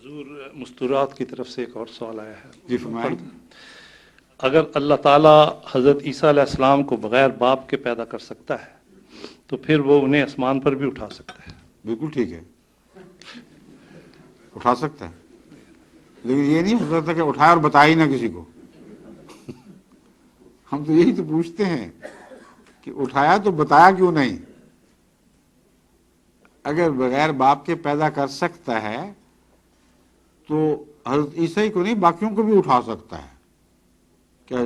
حضور مستورات کی طرف سے ایک اور سوال آیا ہے. جی فرمائیں. اگر اللہ تعالیٰ حضرت عیسیٰ علیہ السلام کو بغیر باپ کے پیدا کر سکتا ہے تو پھر وہ انہیں آسمان پر بھی اٹھا سکتا ہے. بالکل ٹھیک ہے، اٹھا سکتا ہے، لیکن یہ نہیں ہو سکتا کہ اٹھائے اور بتایا ہی نہ کسی کو. ہم تو یہی تو پوچھتے ہیں کہ اٹھایا تو بتایا کیوں نہیں؟ اگر بغیر باپ کے پیدا کر سکتا ہے تو حضرت عیسیٰ کو نہیں باقیوں کو بھی اٹھا سکتا ہے. کیا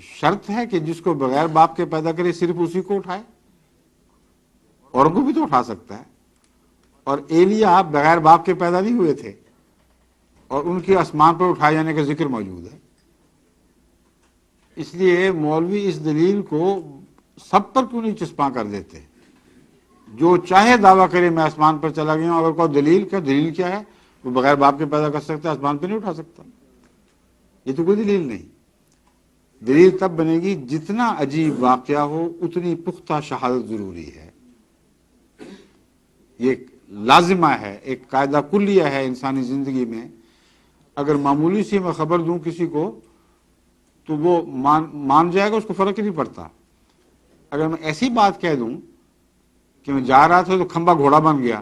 شرط ہے کہ جس کو بغیر باپ کے پیدا کرے صرف اسی کو اٹھائے؟ اوروں کو بھی تو اٹھا سکتا ہے. اور ایلیا بغیر باپ کے پیدا نہیں ہوئے تھے اور ان کے آسمان پر اٹھائے جانے کا ذکر موجود ہے. اس لیے مولوی اس دلیل کو سب پر کیوں نہیں چسپاں کر دیتے؟ جو چاہے دعویٰ کرے میں آسمان پر چلا گیا ہوں، اگر کوئی دلیل کیا ہے؟ وہ بغیر باپ کے پیدا کر سکتا ہے، آسمان پہ نہیں اٹھا سکتا. یہ تو کوئی دلیل نہیں. دلیل تب بنے گی جتنا عجیب واقعہ ہو اتنی پختہ شہادت ضروری ہے. یہ لازمہ ہے، ایک قاعدہ کلیہ ہے انسانی زندگی میں. اگر معمولی سی میں خبر دوں کسی کو تو وہ مان جائے گا، اس کو فرق ہی نہیں پڑتا. اگر میں ایسی بات کہہ دوں کہ میں جا رہا تھا تو کھمبا گھوڑا بن گیا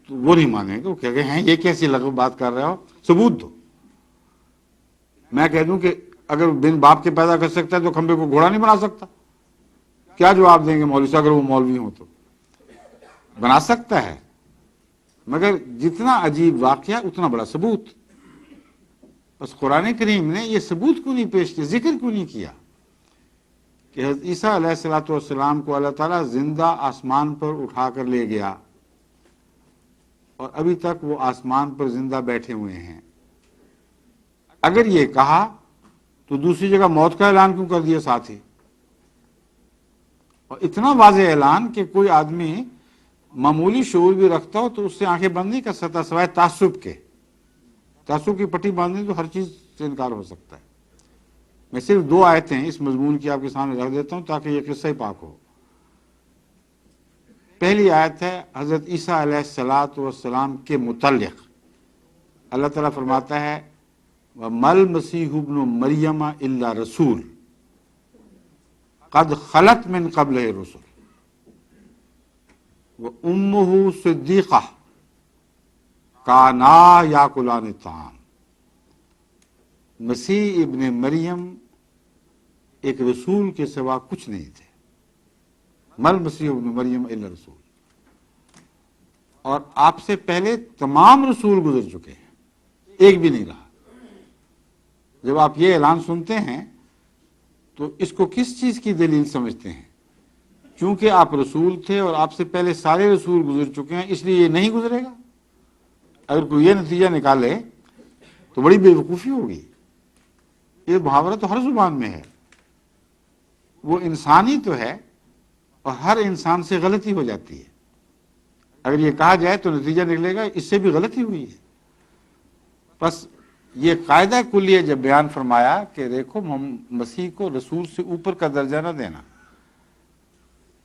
تو وہ نہیں مانے گا، وہ کہہ گئے ہیں یہ کیسی لغو بات کر رہے ہو، ثبوت دو. میں کہہ دوں کہ اگر بن باپ کے پیدا کر سکتا ہے تو کھمبے کو گھوڑا نہیں بنا سکتا، کیا جواب دیں گے مولوی صاحب؟ اگر وہ مولوی ہوں تو بنا سکتا ہے، مگر جتنا عجیب واقعہ اتنا بڑا ثبوت. بس قرآن کریم نے یہ ثبوت کیوں نہیں پیش کیا، ذکر کیوں نہیں کیا کہ حضرت عیسیٰ علیہ الصلوۃ والسلام کو اللہ تعالیٰ زندہ آسمان پر اٹھا کر لے گیا اور ابھی تک وہ آسمان پر زندہ بیٹھے ہوئے ہیں. اگر یہ کہا تو دوسری جگہ موت کا اعلان کیوں کر دیا ساتھ ہی؟ اور اتنا واضح اعلان کہ کوئی آدمی معمولی شعور بھی رکھتا ہو تو اس سے آنکھیں بند نہیں کر سکتا سوائے تعصب کے. تعصب کی پٹی باندھنے تو ہر چیز سے انکار ہو سکتا ہے. میں صرف 2 آیتیں اس مضمون کی آپ کے سامنے رکھ دیتا ہوں تاکہ یہ قصہ پاک ہو. پہلی آیت ہے حضرت عیسیٰ علیہ الصلوۃ والسلام کے متعلق. اللہ تعالیٰ فرماتا ہے وَمَا الْمَسِيحُ ابْنُ مَرْيَمَ إِلَّا رَسُولٌ قَدْ خَلَتْ مِنْ قَبْلِهِ الرُّسُلُ وَأُمُّهُ صِدِّيقَةٌ كَانَا يَأْكُلَانِ الطَّعَامَ. مسیح ابن مریم ایک رسول کے سوا کچھ نہیں تھے. مل مسیح ابن مریم الا رسول. اور آپ سے پہلے تمام رسول گزر چکے ہیں، ایک بھی نہیں رہا. جب آپ یہ اعلان سنتے ہیں تو اس کو کس چیز کی دلیل سمجھتے ہیں؟ چونکہ آپ رسول تھے اور آپ سے پہلے سارے رسول گزر چکے ہیں اس لیے یہ نہیں گزرے گا. اگر کوئی یہ نتیجہ نکالے تو بڑی بے وقوفی ہوگی. یہ محاورہ تو ہر زبان میں ہے، وہ انسانی تو ہے اور ہر انسان سے غلطی ہو جاتی ہے. اگر یہ کہا جائے تو نتیجہ نکلے گا اس سے بھی غلطی ہوئی ہے. بس یہ قاعدہ کلیہ جب بیان فرمایا کہ دیکھو مسیح کو رسول سے اوپر کا درجہ نہ دینا،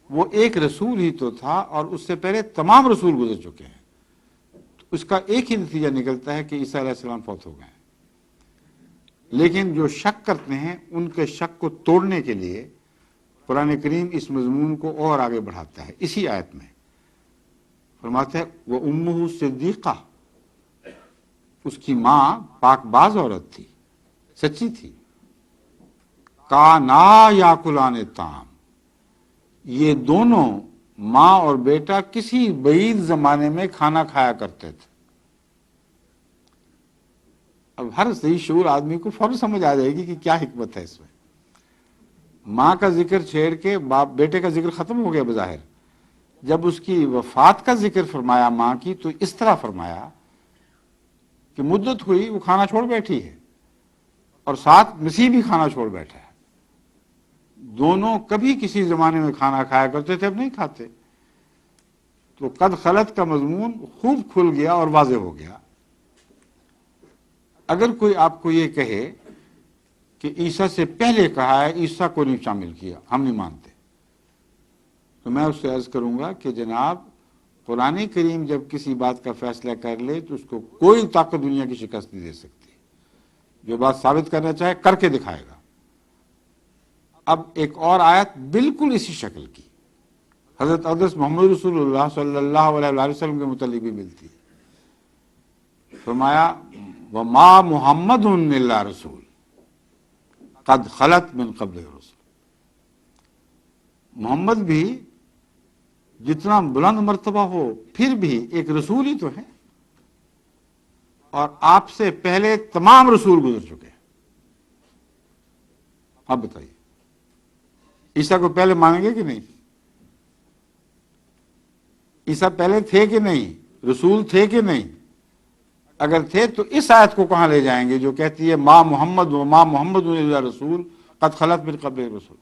وہ ایک رسول ہی تو تھا اور اس سے پہلے تمام رسول گزر چکے ہیں. تو اس کا ایک ہی نتیجہ نکلتا ہے کہ عیسیٰ علیہ السلام فوت ہو گئے ہیں. لیکن جو شک کرتے ہیں ان کے شک کو توڑنے کے لیے قرآن کریم اس مضمون کو اور آگے بڑھاتا ہے. اسی آیت میں فرماتا ہے وَأُمُّهُ صِدِّيقَةٌ، اس کی ماں پاک باز عورت تھی، سچی تھی. كَانَا يَأْكُلَانِ الطَّعَامَ، یہ دونوں ماں اور بیٹا کسی بعید زمانے میں کھانا کھایا کرتے تھے. اب ہر صحیح شعور آدمی کو فوراً سمجھ آ جائے گی کہ کیا حکمت ہے اس میں. ماں کا ذکر چھیڑ کے باپ بیٹے کا ذکر ختم ہو گیا بظاہر. جب اس کی وفات کا ذکر فرمایا ماں کی تو اس طرح فرمایا کہ مدت ہوئی وہ کھانا چھوڑ بیٹھی ہے اور ساتھ مسیح بھی کھانا چھوڑ بیٹھا ہے. دونوں کبھی کسی زمانے میں کھانا کھایا کرتے تھے، اب نہیں کھاتے. تو قد خلت کا مضمون خوب کھل گیا اور واضح ہو گیا. اگر کوئی آپ کو یہ کہے کہ عیسیٰ سے پہلے کہا ہے عیسیٰ کو نہیں شامل کیا، ہم نہیں مانتے، تو میں اس سے عرض کروں گا کہ جناب قرآن کریم جب کسی بات کا فیصلہ کر لے تو اس کو کوئی طاقت دنیا کی شکست نہیں دے سکتی. جو بات ثابت کرنا چاہے کر کے دکھائے گا. اب ایک اور آیت بالکل اسی شکل کی حضرت اقدس محمد رسول اللہ صلی اللہ علیہ وسلم کے متعلق بھی ملتی ہے. فرمایا وما محمد الا رسول قد خلت من قبل رسول. محمد بھی جتنا بلند مرتبہ ہو پھر بھی ایک رسول ہی تو ہے، اور آپ سے پہلے تمام رسول گزر چکے ہیں. اب بتائیے عیسیٰ کو پہلے مانیں گے کہ نہیں؟ عیسیٰ پہلے تھے کہ نہیں؟ رسول تھے کہ نہیں؟ اگر تھے تو اس آیت کو کہاں لے جائیں گے جو کہتی ہے ما محمد و ما محمد الا رسول قد خلت من قبل رسول.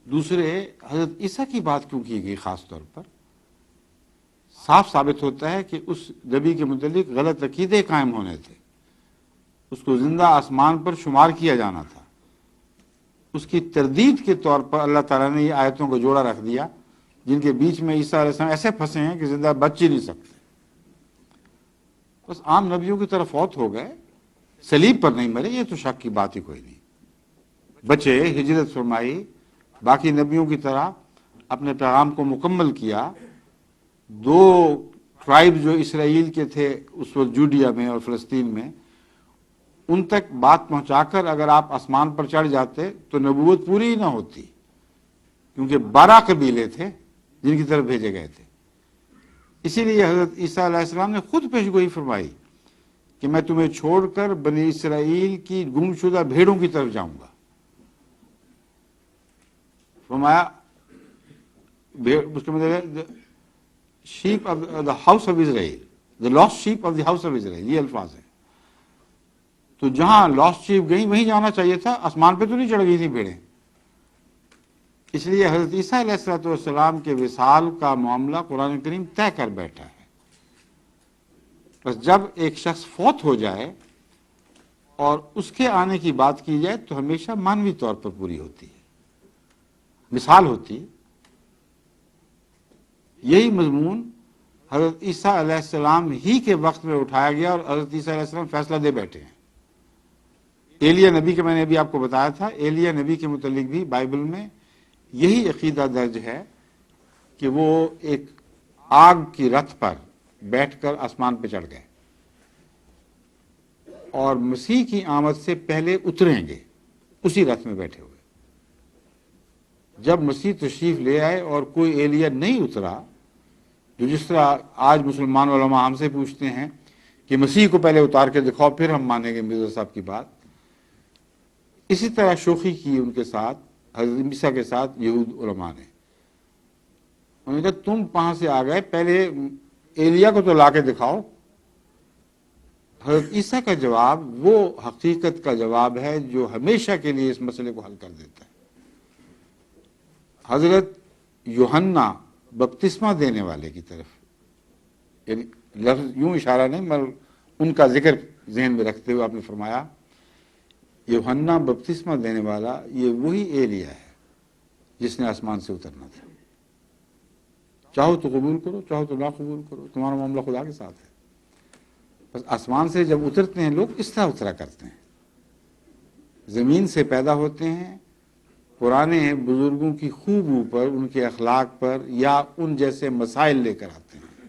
دوسرے حضرت عیسیٰ کی بات کیوں کی گئی خاص طور پر؟ صاف ثابت ہوتا ہے کہ اس نبی کے متعلق غلط عقیدے قائم ہونے تھے. اس کو زندہ آسمان پر شمار کیا جانا تھا. اس کی تردید کے طور پر اللہ تعالیٰ نے یہ آیتوں کو جوڑا رکھ دیا جن کے بیچ میں عیسیٰ علیہ السلام ایسے پھنسے ہیں کہ زندہ بچ ہی نہیں سکتے. بس عام نبیوں کی طرف فوت ہو گئے، صلیب پر نہیں مرے، یہ تو شک کی بات ہی کوئی نہیں. بچے، ہجرت فرمائی، باقی نبیوں کی طرح اپنے پیغام کو مکمل کیا. 2 ٹرائب جو اسرائیل کے تھے اس وقت جوڈیا میں اور فلسطین میں، ان تک بات پہنچا کر اگر آپ آسمان پر چڑھ جاتے تو نبوت پوری ہی نہ ہوتی، کیونکہ 12 قبیلے تھے جن کی طرف بھیجے گئے تھے. اسی لیے حضرت عیسیٰ علیہ السلام نے خود پیشگوئی فرمائی کہ میں تمہیں چھوڑ کر بنی اسرائیل کی گمشدہ بھیڑوں کی طرف جاؤں گا. فرمایا اس کے مطلب shape of the house of Israel, the last shape of the house of Israel, یہ الفاظ ہیں. تو جہاں لاسٹ شیپ گئی وہیں جانا چاہیے تھا، آسمان پہ تو نہیں چڑھ گئی تھی بھیڑیں. اس لیے حضرت عیسیٰ علیہ السلام کے وصال کا معاملہ قرآن کریم طے کر بیٹھا ہے. بس جب ایک شخص فوت ہو جائے اور اس کے آنے کی بات کی جائے تو ہمیشہ مانوی طور پر پوری ہوتی ہے، مثال ہوتی. یہی مضمون حضرت عیسیٰ علیہ السلام ہی کے وقت میں اٹھایا گیا اور حضرت عیسیٰ علیہ السلام فیصلہ دے بیٹھے ہیں. ایلیا نبی کے میں نے ابھی آپ کو بتایا تھا، ایلیا نبی کے متعلق بھی بائبل میں یہی عقیدہ درج ہے کہ وہ ایک آگ کی رتھ پر بیٹھ کر آسمان پہ چڑھ گئے اور مسیح کی آمد سے پہلے اتریں گے اسی رتھ میں بیٹھے ہوئے. جب مسیح تشریف لے آئے اور کوئی ایلیا نہیں اترا، جو جس طرح آج مسلمان علماء ہم سے پوچھتے ہیں کہ مسیح کو پہلے اتار کے دکھاؤ پھر ہم مانیں گے مرزا صاحب کی بات، اسی طرح شوخی کی ان کے ساتھ حضرت عیسیٰ کے ساتھ یہود علماء نے. انہوں نے کہا تم کہاں سے آ گئے، پہلے ایلیا کو تو لا کے دکھاؤ. حضرت عیسیٰ کا جواب وہ حقیقت کا جواب ہے جو ہمیشہ کے لیے اس مسئلے کو حل کر دیتا ہے. حضرت یوحنا بپتسمہ دینے والے کی طرف، یعنی لفظ یوں اشارہ نہیں مگر ان کا ذکر ذہن میں رکھتے ہوئے آپ نے فرمایا یوحنا بپتسمہ دینے والا یہ وہی ایلیا ہے جس نے آسمان سے اترنا تھا. چاہو تو قبول کرو، چاہو تو نہ قبول کرو، تمہارا معاملہ خدا کے ساتھ ہے. بس آسمان سے جب اترتے ہیں لوگ اس طرح اترا کرتے ہیں، زمین سے پیدا ہوتے ہیں، پرانے بزرگوں کی خوبیوں پر، ان کے اخلاق پر یا ان جیسے مسائل لے کر آتے ہیں،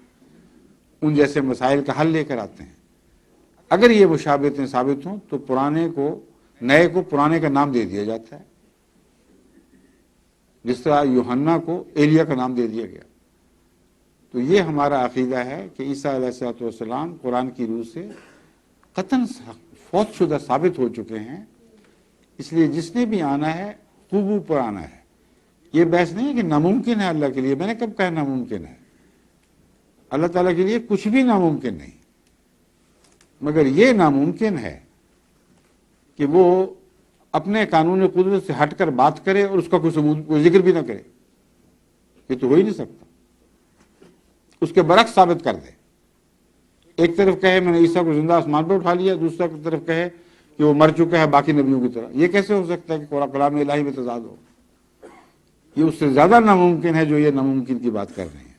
ان جیسے مسائل کا حل لے کر آتے ہیں. اگر یہ مشابہتیں ثابت ہوں تو پرانے کو، نئے کو پرانے کا نام دے دیا جاتا ہے، جس طرح یوحنا کو ایلیا کا نام دے دیا گیا. تو یہ ہمارا عقیدہ ہے کہ عیسیٰ علیہ السلام قرآن کی روح سے قطعاً فوت شدہ ثابت ہو چکے ہیں. اس لیے جس نے بھی آنا ہے خوبو پر آنا ہے. یہ بحث نہیں ہے کہ ناممکن ہے اللہ کے لیے. میں نے کب کہا ناممکن ہے؟ اللہ تعالیٰ کے لیے کچھ بھی ناممکن نہیں، مگر یہ ناممکن ہے کہ وہ اپنے قانون قدرت سے ہٹ کر بات کرے اور اس کا کوئی ثبوت، کوئی ذکر بھی نہ کرے. یہ تو ہو ہی نہیں سکتا. اس کے برعکس ثابت کر دے. ایک طرف کہے میں نے عیسیٰ کو زندہ آسمان پر اٹھا لیا، دوسرا طرف کہے کہ وہ مر چکا ہے باقی نبیوں کی طرح. یہ کیسے ہو سکتا ہے کہ کلام الہی میں تضاد ہو؟ یہ اس سے زیادہ ناممکن ہے جو یہ ناممکن کی بات کر رہے ہیں.